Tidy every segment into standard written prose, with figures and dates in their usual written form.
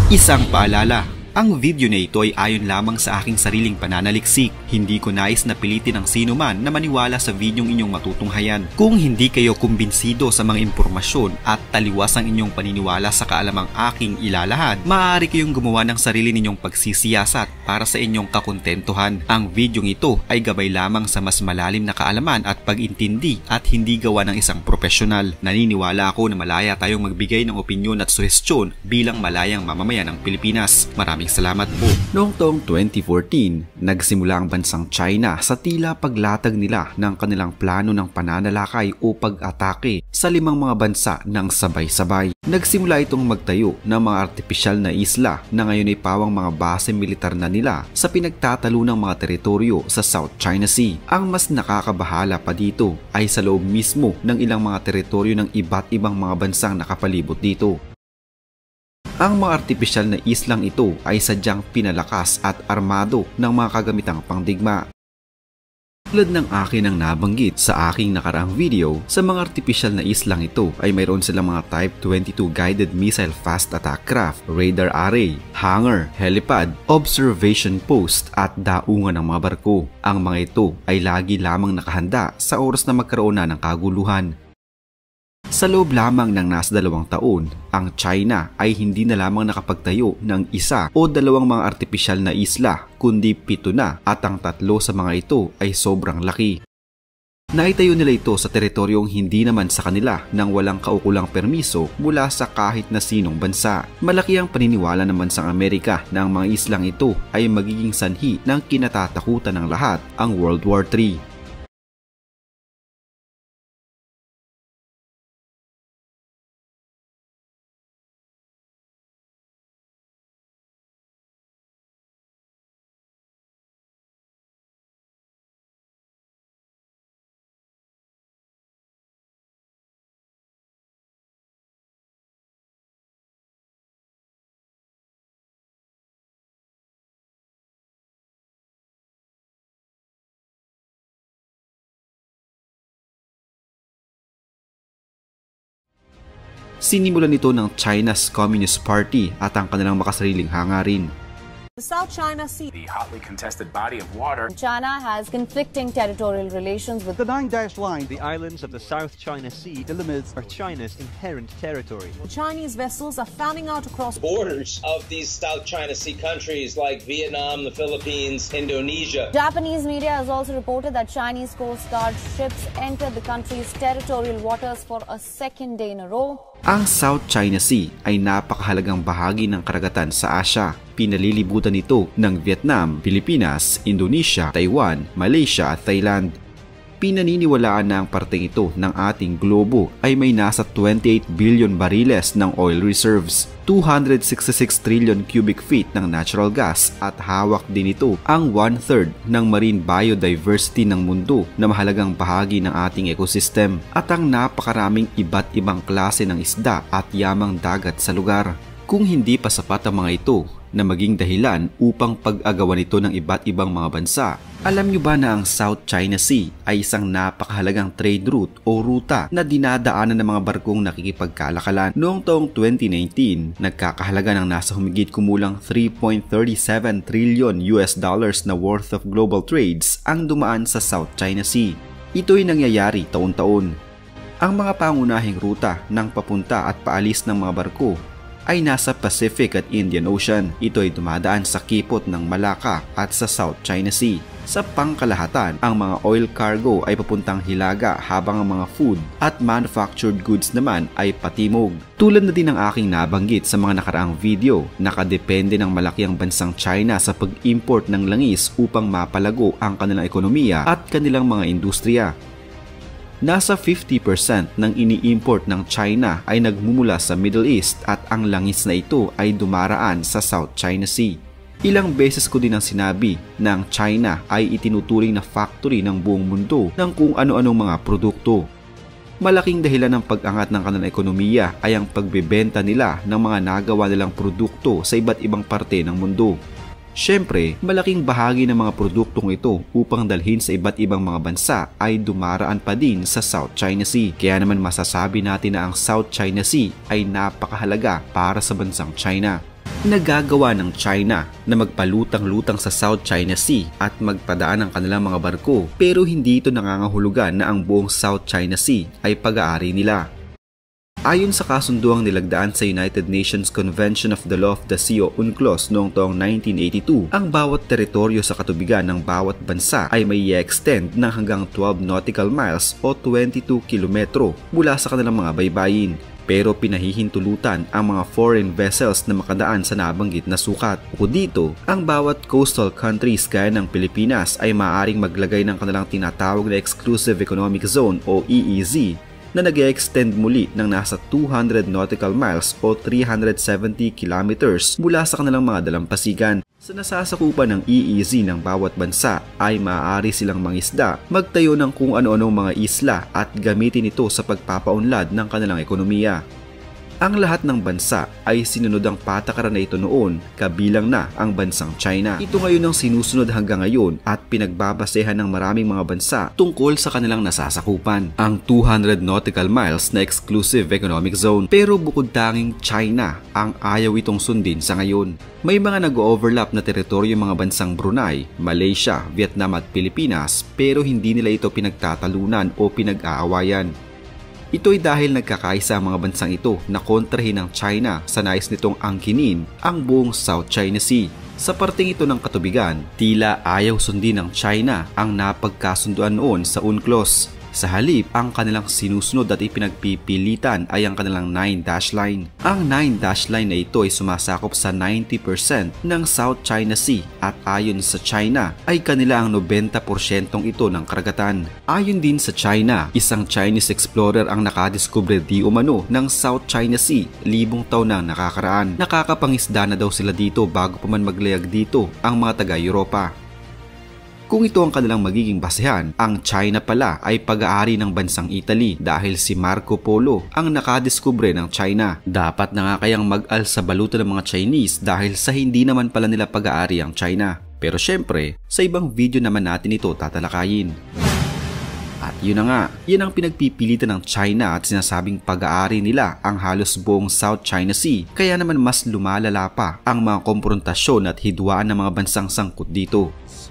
Isang paalala, ang video na ito ay ayon lamang sa aking sariling pananaliksik. Hindi ko nais na pilitin ang sino man na maniwala sa videong inyong matutunghayan. Kung hindi kayo kumbinsido sa mga impormasyon at taliwas ang inyong paniniwala sa kaalamang aking ilalahad, maaari kayong gumawa ng sarili ninyong pagsisiyasat para sa inyong kakontentuhan. Ang videong ito ay gabay lamang sa mas malalim na kaalaman at pag-intindi at hindi gawa ng isang profesional. Naniniwala ako na malaya tayong magbigay ng opinyon at suhestyon bilang malayang mamamayan ng Pilipinas. Maraming salamat po. Noong taong 2014, nagsimula ang bansang China sa tila paglatag nila ng kanilang plano ng pananalakay o pag-atake sa 5 mga bansa ng sabay-sabay. Nagsimula itong magtayo ng mga artipisyal na isla na ngayon ay pawang mga base militar na nila sa pinagtatalo ng mga teritoryo sa South China Sea. Ang mas nakakabahala pa dito ay sa loob mismo ng ilang mga teritoryo ng iba't ibang mga bansang nakapalibot dito. Ang mga artipisyal na islang ito ay sadyang pinalakas at armado ng mga kagamitang pangdigma. Tulad ng akin ang nabanggit sa aking nakaraang video, sa mga artipisyal na islang ito ay mayroon silang mga Type 22 Guided Missile Fast Attack Craft, Radar Array, Hangar, Helipad, Observation Post at daungan ng mga barko. Ang mga ito ay lagi lamang nakahanda sa oras na magkaroon na ng kaguluhan. Sa loob lamang ng nasa 2 taon, ang China ay hindi na lamang nakapagtayo ng 1 o 2 mga artipisyal na isla, kundi 7 na at ang 3 sa mga ito ay sobrang laki. Naitayo nila ito sa teritoryong hindi naman sa kanila nang walang kaukulang permiso mula sa kahit na sinong bansa. Malaki ang paniniwala ng bansang Amerika na ang mga islang ito ay magiging sanhi ng kinatatakutan ng lahat, ang World War III. Sinimulan ito ng China's Communist Party at ang kanilang makasariling hangarin. The South China Sea, the hotly contested body of water. China has conflicting territorial relations with the 9-dash line. The islands of the South China Sea delimits are China's inherent territory. Chinese vessels are fanning out across borders of these South China Sea countries like Vietnam, the Philippines, Indonesia. Japanese media has also reported that Chinese Coast Guard ships entered the country's territorial waters for a 2nd day in a row. Ang South China Sea ay napakahalagang bahagi ng karagatan sa Asia. Pinalilibutan ito ng Vietnam, Pilipinas, Indonesia, Taiwan, Malaysia at Thailand. Pinaniniwalaan na ang parteng ito ng ating globo ay may nasa 28 billion bariles ng oil reserves, 266 trillion cubic feet ng natural gas at hawak din ito ang 1/3 ng marine biodiversity ng mundo na mahalagang bahagi ng ating ecosystem at ang napakaraming iba't ibang klase ng isda at yamang dagat sa lugar. Kung hindi pa sapat ang mga ito na maging dahilan upang pag-agawan ito ng iba't ibang mga bansa, alam nyo ba na ang South China Sea ay isang napakahalagang trade route o ruta na dinadaanan ng mga barkong nakikipagkalakalan? Noong taong 2019, nagkakahalaga ng nasa humigit kumulang 3.37 trillion US dollars na worth of global trades ang dumaan sa South China Sea. Ito'y nangyayari taon-taon. Ang mga pangunahing ruta ng papunta at paalis ng mga barko ay nasa Pacific at Indian Ocean. Ito ay dumadaan sa kipot ng Malacca at sa South China Sea. Sa pangkalahatan, ang mga oil cargo ay papuntang Hilaga habang ang mga food at manufactured goods naman ay patimog. Tulad na din ng aking nabanggit sa mga nakaraang video, nakadepende ng malaki ang bansang China sa pag-import ng langis upang mapalago ang kanilang ekonomiya at kanilang mga industriya. Nasa 50% ng ini-import ng China ay nagmumula sa Middle East at ang langis na ito ay dumaraan sa South China Sea. Ilang beses ko din ang sinabi na ang China ay itinuturing na factory ng buong mundo ng kung ano-anong mga produkto. Malaking dahilan ng pag-angat ng kanilang ekonomiya ay ang pagbebenta nila ng mga nagawa nilang produkto sa iba't ibang parte ng mundo. Siyempre, malaking bahagi ng mga produktong ito upang dalhin sa iba't ibang mga bansa ay dumaraan pa din sa South China Sea. Kaya naman masasabi natin na ang South China Sea ay napakahalaga para sa bansang China. Nagagawa ng China na magpalutang-lutang sa South China Sea at magpadaan ng kanilang mga barko, pero hindi ito nangangahulugan na ang buong South China Sea ay pag-aari nila. Ayon sa kasunduang nilagdaan sa United Nations Convention of the Law of the Sea o UNCLOS noong taong 1982, ang bawat teritoryo sa katubigan ng bawat bansa ay may i-extend ng hanggang 12 nautical miles o 22 kilometro mula sa kanilang mga baybayin. Pero pinahihintulutan ang mga foreign vessels na makadaan sa nabanggit na sukat. Bukod dito, ang bawat coastal countries gaya ng Pilipinas ay maaaring maglagay ng kanilang tinatawag na Exclusive Economic Zone o EEZ na nag-extend muli ng nasa 200 nautical miles o 370 kilometers mula sa kanilang mga dalampasigan. Sa nasasakupan ng EEZ ng bawat bansa ay maaari silang mangisda, magtayo ng kung ano-anong mga isla at gamitin ito sa pagpapaunlad ng kanilang ekonomiya. Ang lahat ng bansa ay sinunod ang patakaran na ito noon, kabilang na ang bansang China. Ito ngayon ang sinusunod hanggang ngayon at pinagbabasehan ng maraming mga bansa tungkol sa kanilang nasasakupan, ang 200 nautical miles na Exclusive Economic Zone. Pero bukod tanging China ang ayaw itong sundin sa ngayon. May mga nag-overlap na teritoryo mga bansang Brunei, Malaysia, Vietnam at Pilipinas, pero hindi nila ito pinagtatalunan o pinag-aawayan. Ito ay dahil nagkakaisa ang mga bansang ito na kontrahin ng China sa nais nitong angkinin ang buong South China Sea. Sa parting ito ng katubigan, tila ayaw sundin ng China ang napagkasunduan noon sa UNCLOS. Sa halip, ang kanilang sinusunod at ipinagpipilitan ay ang kanilang 9-dash line. Ang 9-dash line na ito ay sumasakop sa 90% ng South China Sea at ayon sa China ay kanila ang 90% ito ng karagatan. Ayon din sa China, isang Chinese explorer ang nakadiskubre di umano ng South China Sea libong taon na nakakaraan. Nakakapangisda na daw sila dito bago pa man maglayag dito ang mga taga-Europa. Kung ito ang kanilang magiging basehan, ang China pala ay pag-aari ng bansang Italy dahil si Marco Polo ang nakadiskubre ng China. Dapat na nga kayang mag-al sa balutan ng mga Chinese dahil sa hindi naman pala nila pag-aari ang China. Pero syempre, sa ibang video naman natin ito tatalakayin. At yun na nga, yan ang pinagpipilitan ng China at sinasabing pag-aari nila ang halos buong South China Sea. Kaya naman mas lumalala pa ang mga komprontasyon at hidwaan ng mga bansang sangkot dito.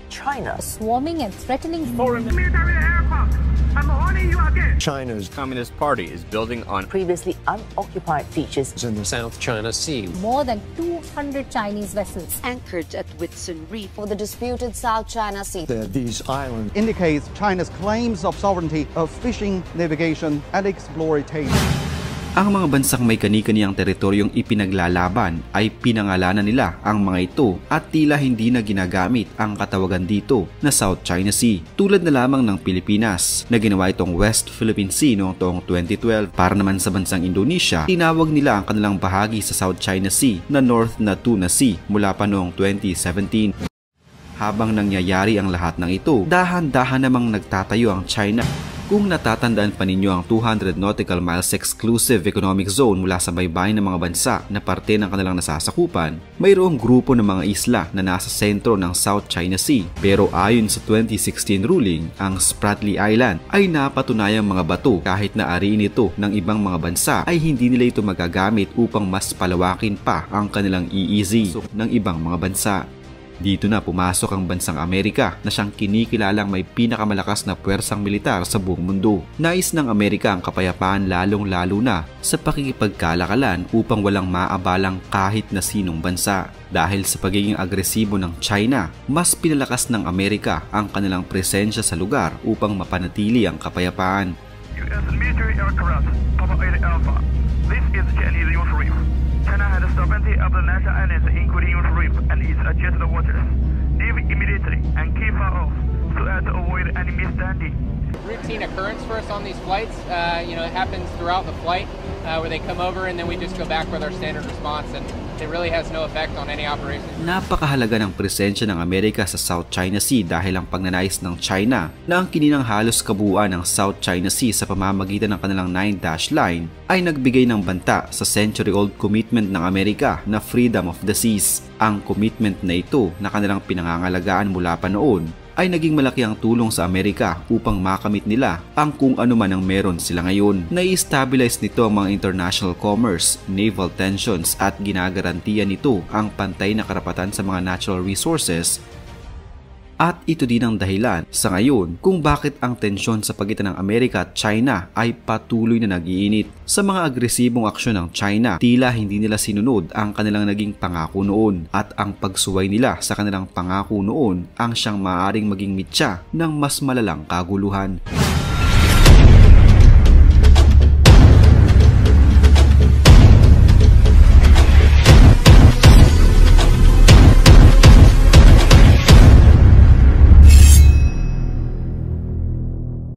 China swarming and threatening Foreign military aircraft. I'm warning you again. China's Communist Party is building on previously unoccupied beaches in the South China Sea. more than 200 Chinese vessels anchored at Whitsun Reef. for the disputed South China Sea. These islands Indicates China's claims of sovereignty of fishing, navigation, and exploitation. Ang mga bansang may kani-kaniyang teritoryong ipinaglalaban ay pinangalanan nila ang mga ito at tila hindi na ginagamit ang katawagan dito na South China Sea. Tulad na lamang ng Pilipinas na ginawa itong West Philippine Sea noong taong 2012. Para naman sa bansang Indonesia, tinawag nila ang kanilang bahagi sa South China Sea na North Natuna Sea mula pa noong 2017. Habang nangyayari ang lahat ng ito, dahan-dahan namang nagtatayo ang China. Kung natatandaan pa ninyo ang 200 nautical miles exclusive economic zone mula sa baybayin ng mga bansa na parte ng kanilang nasasakupan, mayroong grupo ng mga isla na nasa sentro ng South China Sea. Pero ayon sa 2016 ruling, ang Spratly Island ay napatunayang mga bato kahit na ariin ito ng ibang mga bansa ay hindi nila ito magagamit upang mas palawakin pa ang kanilang EEZ ng ibang mga bansa. Dito na pumasok ang bansang Amerika na siyang kinikilalang may pinakamalakas na puwersang militar sa buong mundo. Nais ng Amerika ang kapayapaan lalong-lalo na sa pakikipagkalakalan upang walang maabalang kahit na sinong bansa. Dahil sa pagiging agresibo ng China, mas pinalakas ng Amerika ang kanilang presensya sa lugar upang mapanatili ang kapayapaan. U.S. military aircraft, Papa 8 Alpha. This is Chinese Yunfu Reef. China had sovereignty of the national islands, including Yunfu Reef and its adjacent waters. Leave immediately and keep far off so as to avoid any misunderstanding. Routine occurrence for us on these flights. It happens throughout the flight where they come over and then we just go back with our standard response, and it really has no effect on any operation. Napakahalaga ng presensya ng Amerika sa South China Sea dahil ang pagnanais ng China na ang kininang halos kabuuan ng South China Sea sa pamamagitan ng kanilang 9-dash line ay nagbigay ng banta sa century-old commitment ng Amerika na freedom of the seas. Ang commitment na ito na kanilang pinangangalagaan mula pa noon ay naging malaki ang tulong sa Amerika upang makamit nila ang kung ano man ang meron sila ngayon. Nai-stabilize nito ang mga international commerce, naval tensions at ginagarantiya nito ang pantay na karapatan sa mga natural resources. At ito din ang dahilan sa ngayon kung bakit ang tensyon sa pagitan ng Amerika at China ay patuloy na nag-iinit. Sa mga agresibong aksyon ng China, tila hindi nila sinunod ang kanilang naging pangako noon at ang pagsuway nila sa kanilang pangako noon ang siyang maaaring maging mitya ng mas malalang kaguluhan.